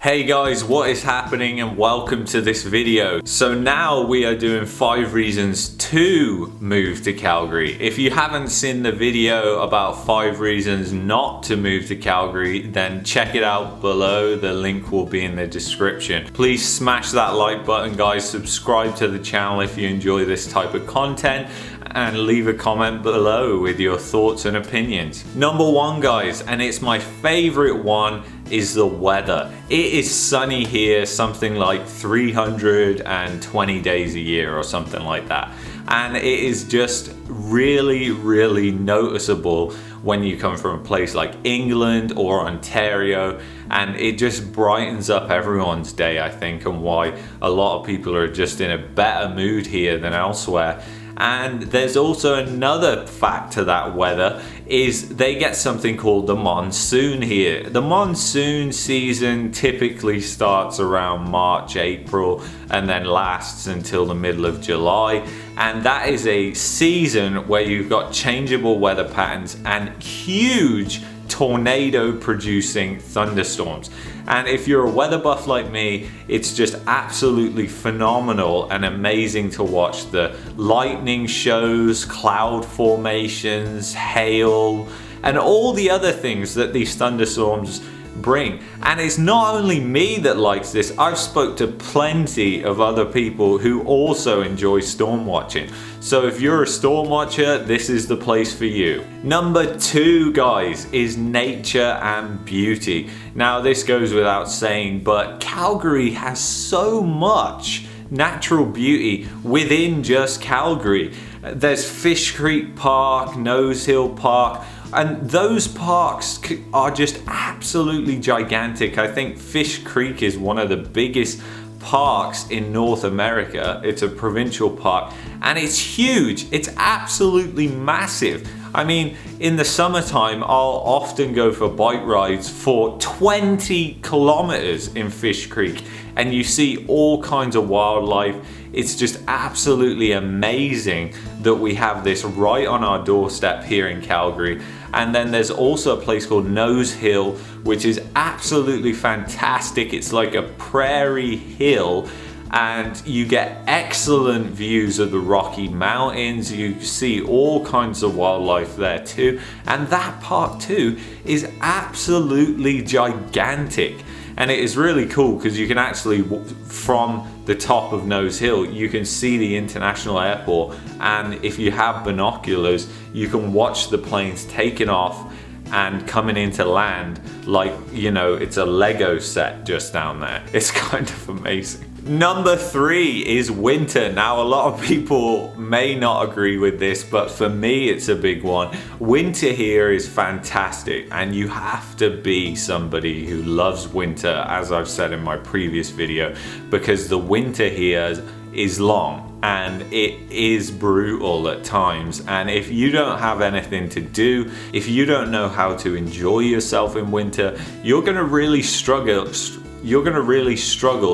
Hey guys, what is happening and welcome to this video. So now we are doing 5 reasons to move to Calgary. If you haven't seen the video about 5 reasons not to move to Calgary, then check it out below. The link will be in the description. Please smash that like button guys, subscribe to the channel if you enjoy this type of content, and leave a comment below with your thoughts and opinions. Number 1 guys, and it's my favorite one, is the weather. It is sunny here something like 320 days a year or something like that. And it is just really noticeable when you come from a place like England or Ontario, and it just brightens up everyone's day, I think, and why a lot of people are just in a better mood here than elsewhere. And there's also another fact to that weather, is they get something called the monsoon here. The monsoon season typically starts around March, April, and then lasts until the middle of July. And that is a season where you've got changeable weather patterns and huge tornado producing thunderstorms. And if you're a weather buff like me, it's just absolutely phenomenal and amazing to watch the lightning shows, cloud formations, hail, and all the other things that these thunderstorms bring. And it's not only me that likes this. I've spoke to plenty of other people who also enjoy storm watching. So if you're a storm watcher, this is the place for you. Number 2 guys is nature and beauty. Now this goes without saying, but Calgary has so much natural beauty within just Calgary. There's Fish Creek Park, Nose Hill Park, and those parks are just absolutely gigantic. I think Fish Creek is one of the biggest parks in North America. It's a provincial park and it's huge. It's absolutely massive. I mean, in the summertime, I'll often go for bike rides for 20 kilometers in Fish Creek, and you see all kinds of wildlife. It's just absolutely amazing that we have this right on our doorstep here in Calgary. And then there's also a place called Nose Hill, which is absolutely fantastic. It's like a prairie hill, and you get excellent views of the Rocky Mountains. You see all kinds of wildlife there too. And that park too is absolutely gigantic. And it is really cool because you can actually, from the top of Nose Hill, you can see the international airport. And if you have binoculars, you can watch the planes taking off and coming into land like, you know, it's a Lego set just down there. It's kind of amazing. Number 3 is winter. Now, a lot of people may not agree with this, but for me, it's a big one. Winter here is fantastic, and you have to be somebody who loves winter, as I've said in my previous video, because the winter here is long and it is brutal at times. And if you don't have anything to do, if you don't know how to enjoy yourself in winter, you're gonna really struggle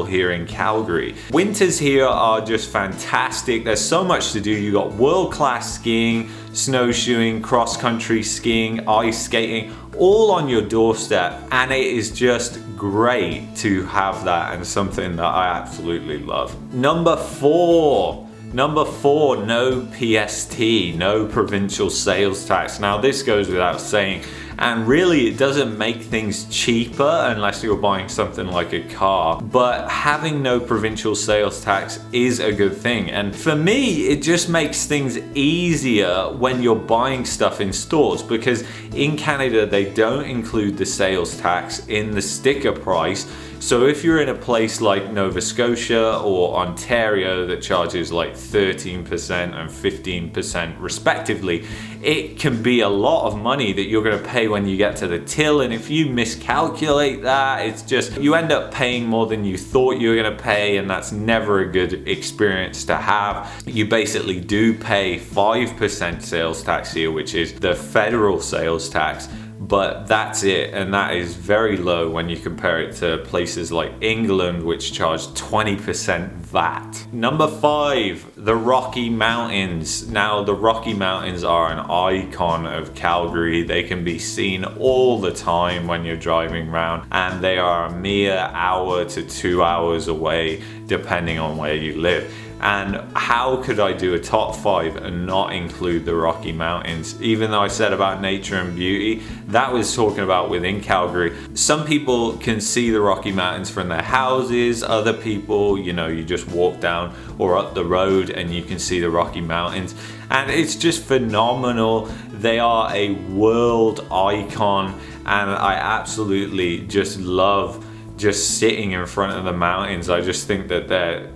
here in Calgary. Winters here are just fantastic. There's so much to do. You got world-class skiing, snowshoeing, cross-country skiing, ice skating, all on your doorstep, and it is just great to have that, and something that I absolutely love. Number 4, no PST, no provincial sales tax. Now this goes without saying, and really it doesn't make things cheaper unless you're buying something like a car, but having no provincial sales tax is a good thing. And for me, it just makes things easier when you're buying stuff in stores, because in Canada they don't include the sales tax in the sticker price. So if you're in a place like Nova Scotia or Ontario that charges like 13% and 15% respectively, it can be a lot of money that you're going to pay when you get to the till. And if you miscalculate that, it's just, you end up paying more than you thought you were going to pay, and that's never a good experience to have. You basically do pay 5% sales tax here, which is the federal sales tax. but that's it, and that is very low when you compare it to places like England, which charge 20% VAT. Number 5, the Rocky Mountains. Now, the Rocky Mountains are an icon of Calgary. They can be seen all the time when you're driving around, and they are a mere hour to 2 hours away, depending on where you live. And how could I do a top 5 and not include the Rocky Mountains? Even though I said about nature and beauty, that was talking about within Calgary. Some people can see the Rocky Mountains from their houses. Other people, you know, you just walk down or up the road and you can see the Rocky Mountains. And it's just phenomenal. They are a world icon, and I absolutely just love just sitting in front of the mountains. I just think that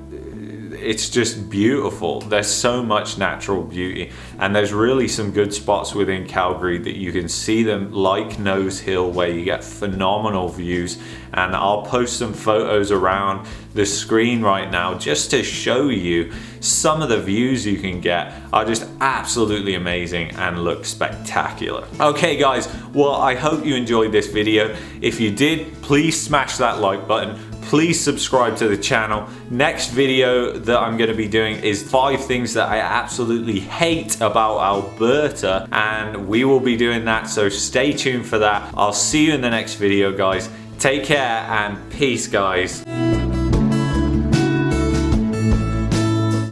it's just beautiful. There's so much natural beauty, and there's really some good spots within Calgary that you can see them, like Nose Hill, where you get phenomenal views. And I'll post some photos around the screen right now just to show you some of the views you can get are just absolutely amazing and look spectacular. Okay guys, well, I hope you enjoyed this video. If you did, please smash that like button. Please subscribe to the channel. Next video that I'm going to be doing is 5 things that I absolutely hate about Alberta, and we will be doing that, so stay tuned for that. I'll see you in the next video, guys. Take care and peace, guys.